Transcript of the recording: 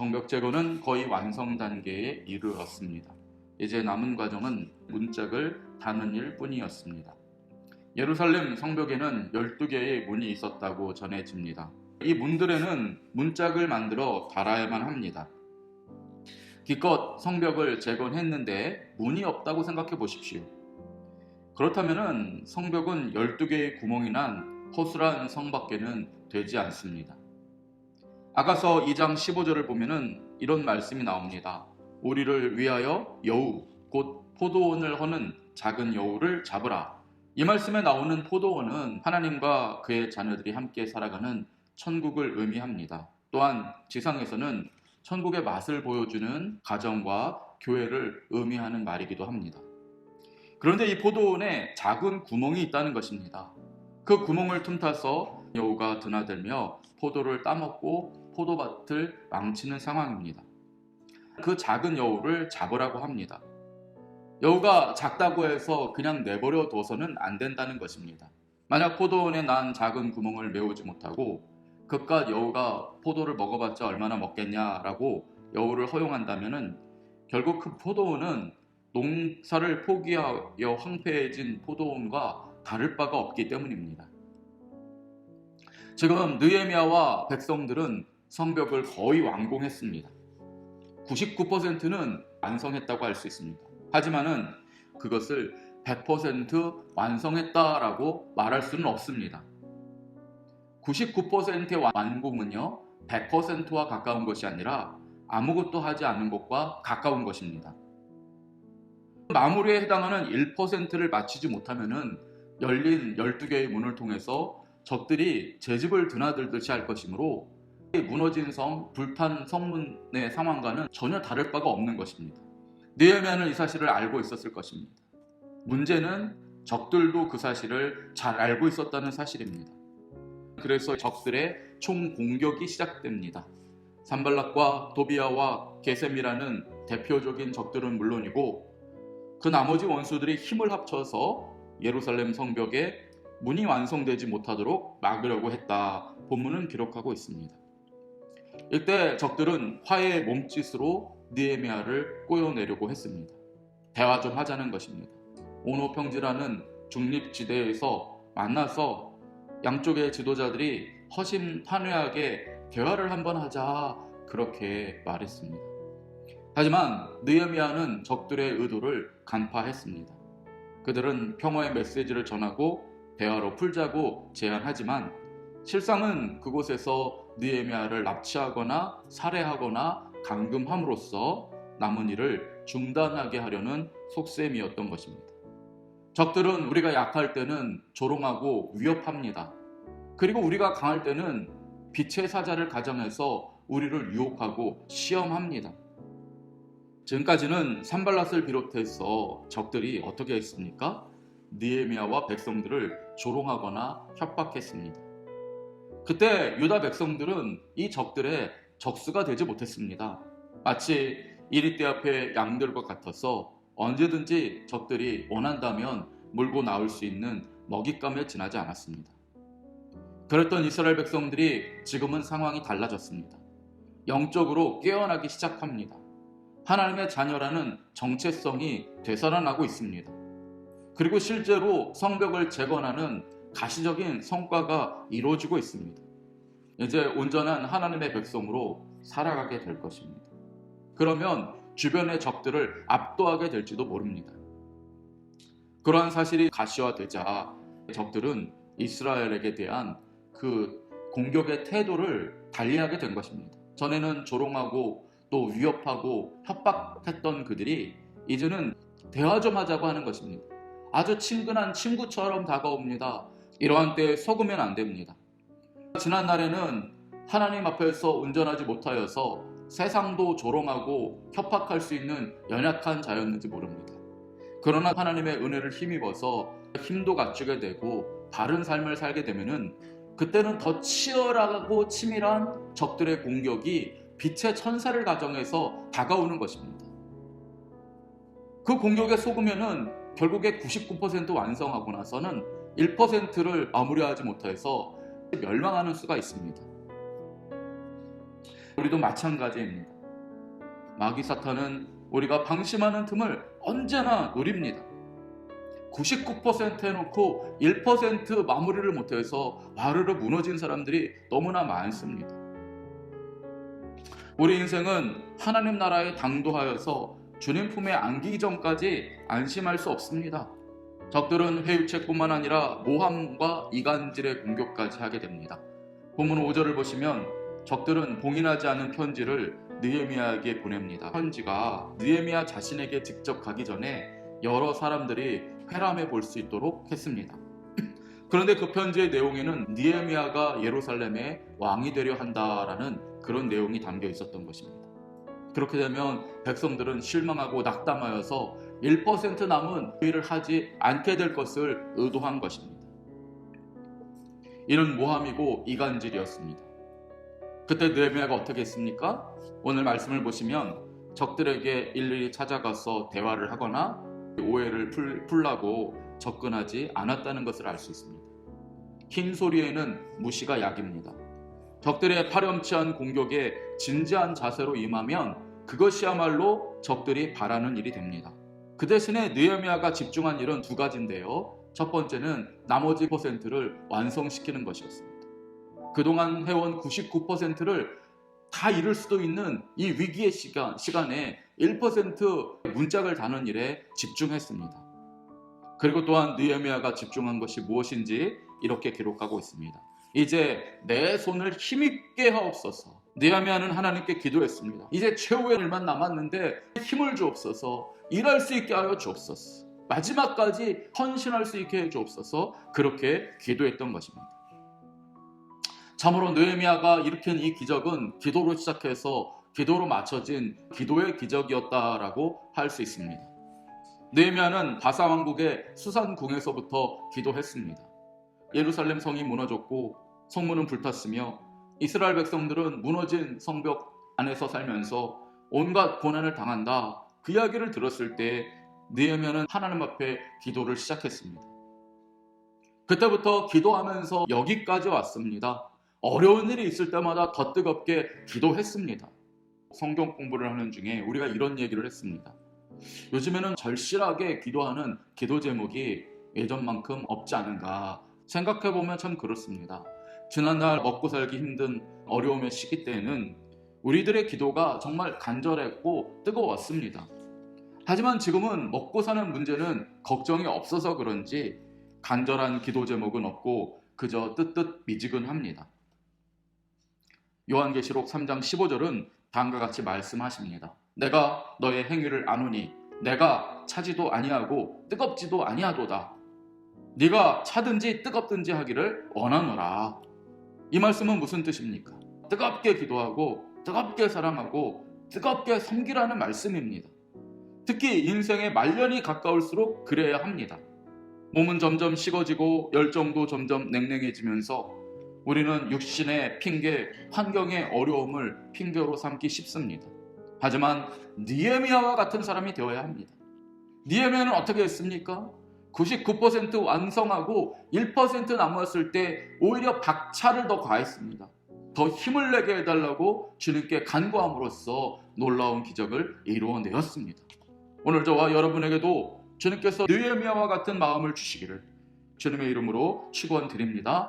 성벽 제거는 거의 완성 단계에 이르렀습니다. 이제 남은 과정은 문짝을 다는 일 뿐이었습니다. 예루살렘 성벽에는 12개의 문이 있었다고 전해집니다. 이 문들에는 문짝을 만들어 달아야만 합니다. 기껏 성벽을 재건했는데 문이 없다고 생각해 보십시오. 그렇다면 성벽은 12개의 구멍이 난 허술한 성밖에는 되지 않습니다. 아가서 2장 15절을 보면은 이런 말씀이 나옵니다. 우리를 위하여 여우 곧 포도원을 허는 작은 여우를 잡으라. 이 말씀에 나오는 포도원은 하나님과 그의 자녀들이 함께 살아가는 천국을 의미합니다. 또한 지상에서는 천국의 맛을 보여주는 가정과 교회를 의미하는 말이기도 합니다. 그런데 이 포도원에 작은 구멍이 있다는 것입니다. 그 구멍을 틈타서 여우가 드나들며 포도를 따먹고 포도밭을 망치는 상황입니다. 그 작은 여우를 잡으라고 합니다. 여우가 작다고 해서 그냥 내버려 둬서는 안 된다는 것입니다. 만약 포도원에 난 작은 구멍을 메우지 못하고 그깟 여우가 포도를 먹어봤자 얼마나 먹겠냐라고 여우를 허용한다면 결국 그 포도원은 농사를 포기하여 황폐해진 포도원과 다를 바가 없기 때문입니다. 지금 느헤미야와 백성들은 성벽을 거의 완공했습니다. 99%는 완성했다고 할 수 있습니다. 하지만은 그것을 100% 완성했다라고 말할 수는 없습니다. 99%의 완공은요, 100%와 가까운 것이 아니라 아무것도 하지 않은 것과 가까운 것입니다. 마무리에 해당하는 1%를 마치지 못하면은 열린 12개의 문을 통해서 적들이 제 집을 드나들듯이 할 것이므로 무너진 성, 불탄 성문의 상황과는 전혀 다를 바가 없는 것입니다. 느헤미야는 이 사실을 알고 있었을 것입니다. 문제는 적들도 그 사실을 잘 알고 있었다는 사실입니다. 그래서 적들의 총공격이 시작됩니다. 산발락과 도비야와 게셈이라는 대표적인 적들은 물론이고 그 나머지 원수들이 힘을 합쳐서 예루살렘 성벽에 문이 완성되지 못하도록 막으려고 했다. 본문은 기록하고 있습니다. 이때 적들은 화해의 몸짓으로 느헤미야를 꼬여내려고 했습니다. 대화 좀 하자는 것입니다. 오노평지라는 중립지대에서 만나서 양쪽의 지도자들이 허심탄회하게 대화를 한번 하자 그렇게 말했습니다. 하지만 느헤미야는 적들의 의도를 간파했습니다. 그들은 평화의 메시지를 전하고 대화로 풀자고 제안하지만 실상은 그곳에서 느헤미야를 납치하거나 살해하거나 감금함으로써 남은 일을 중단하게 하려는 속셈이었던 것입니다. 적들은 우리가 약할 때는 조롱하고 위협합니다. 그리고 우리가 강할 때는 빛의 사자를 가정해서 우리를 유혹하고 시험합니다. 지금까지는 산발랏을 비롯해서 적들이 어떻게 했습니까? 느헤미야와 백성들을 조롱하거나 협박했습니다. 그때 유다 백성들은 이 적들의 적수가 되지 못했습니다. 마치 이리떼 앞에 양들과 같아서 언제든지 적들이 원한다면 물고 나올 수 있는 먹잇감에 지나지 않았습니다. 그랬던 이스라엘 백성들이 지금은 상황이 달라졌습니다. 영적으로 깨어나기 시작합니다. 하나님의 자녀라는 정체성이 되살아나고 있습니다. 그리고 실제로 성벽을 재건하는 가시적인 성과가 이루어지고 있습니다. 이제 온전한 하나님의 백성으로 살아가게 될 것입니다. 그러면 주변의 적들을 압도하게 될지도 모릅니다. 그러한 사실이 가시화되자 적들은 이스라엘에게 대한 그 공격의 태도를 달리하게 된 것입니다. 전에는 조롱하고 또 위협하고 협박했던 그들이 이제는 대화 좀 하자고 하는 것입니다. 아주 친근한 친구처럼 다가옵니다. 이러한 때에 속으면 안 됩니다. 지난날에는 하나님 앞에서 온전하지 못하여서 세상도 조롱하고 협박할 수 있는 연약한 자였는지 모릅니다. 그러나 하나님의 은혜를 힘입어서 힘도 갖추게 되고 바른 삶을 살게 되면은 그때는 더 치열하고 치밀한 적들의 공격이 빛의 천사를 가정해서 다가오는 것입니다. 그 공격에 속으면은 결국에 99% 완성하고 나서는 1%를 마무리하지 못해서 멸망하는 수가 있습니다. 우리도 마찬가지입니다. 마귀 사탄은 우리가 방심하는 틈을 언제나 노립니다. 99% 해놓고 1% 마무리를 못해서 와르르 무너진 사람들이 너무나 많습니다. 우리 인생은 하나님 나라에 당도하여서 주님 품에 안기기 전까지 안심할 수 없습니다. 적들은 회유책뿐만 아니라 모함과 이간질의 공격까지 하게 됩니다. 본문 5절을 보시면 적들은 봉인하지 않은 편지를 느헤미야에게 보냅니다. 편지가 느헤미야 자신에게 직접 가기 전에 여러 사람들이 회람해 볼 수 있도록 했습니다. 그런데 그 편지의 내용에는 느헤미야가 예루살렘의 왕이 되려 한다라는 그런 내용이 담겨 있었던 것입니다. 그렇게 되면 백성들은 실망하고 낙담하여서 1% 남은 일을 하지 않게 될 것을 의도한 것입니다. 이는 모함이고 이간질이었습니다. 그때 느헤미야가 어떻게 했습니까? 오늘 말씀을 보시면 적들에게 일일이 찾아가서 대화를 하거나 오해를 풀라고 접근하지 않았다는 것을 알 수 있습니다. 흰 소리에는 무시가 약입니다. 적들의 파렴치한 공격에 진지한 자세로 임하면 그것이야말로 적들이 바라는 일이 됩니다. 그 대신에 느헤미야가 집중한 일은 두 가지인데요. 첫 번째는 나머지 %를 완성시키는 것이었습니다. 그동안 해온 99%를 다 잃을 수도 있는 이 위기의 시간에 1% 문짝을 다는 일에 집중했습니다. 그리고 또한 느헤미야가 집중한 것이 무엇인지 이렇게 기록하고 있습니다. 이제 내 손을 힘있게 하옵소서. 느헤미야는 하나님께 기도했습니다. 이제 최후의 일만 남았는데 힘을 주옵소서. 일할 수 있게 하여 주옵소서. 마지막까지 헌신할 수 있게 해 주옵소서. 그렇게 기도했던 것입니다. 참으로 느헤미야가 일으킨 이 기적은 기도로 시작해서 기도로 맞춰진 기도의 기적이었다라고 할 수 있습니다. 느헤미야는 바사 왕국의 수산궁에서부터 기도했습니다. 예루살렘 성이 무너졌고 성문은 불탔으며 이스라엘 백성들은 무너진 성벽 안에서 살면서 온갖 고난을 당한다. 그 이야기를 들었을 때 느헤미야는 하나님 앞에 기도를 시작했습니다. 그때부터 기도하면서 여기까지 왔습니다. 어려운 일이 있을 때마다 더 뜨겁게 기도했습니다. 성경 공부를 하는 중에 우리가 이런 얘기를 했습니다. 요즘에는 절실하게 기도하는 기도 제목이 예전만큼 없지 않은가 생각해보면 참 그렇습니다. 지난날 먹고 살기 힘든 어려움의 시기 때에는 우리들의 기도가 정말 간절했고 뜨거웠습니다. 하지만 지금은 먹고 사는 문제는 걱정이 없어서 그런지 간절한 기도 제목은 없고 그저 뜨뜻미지근합니다. 요한계시록 3장 15절은 다음과 같이 말씀하십니다. 내가 너의 행위를 아노니 내가 차지도 아니하고 뜨겁지도 아니하도다. 네가 차든지 뜨겁든지 하기를 원하노라. 이 말씀은 무슨 뜻입니까? 뜨겁게 기도하고 뜨겁게 사랑하고 뜨겁게 섬기라는 말씀입니다. 특히 인생의 말년이 가까울수록 그래야 합니다. 몸은 점점 식어지고 열정도 점점 냉랭해지면서 우리는 육신의 핑계, 환경의 어려움을 핑계로 삼기 쉽습니다. 하지만 느헤미야와 같은 사람이 되어야 합니다. 느헤미야는 어떻게 했습니까? 99% 완성하고 1% 남았을 때 오히려 박차를 더 가했습니다. 더 힘을 내게 해달라고 주님께 간구함으로써 놀라운 기적을 이루어내었습니다. 오늘 저와 여러분에게도 주님께서 느헤미야와 같은 마음을 주시기를 주님의 이름으로 축원드립니다.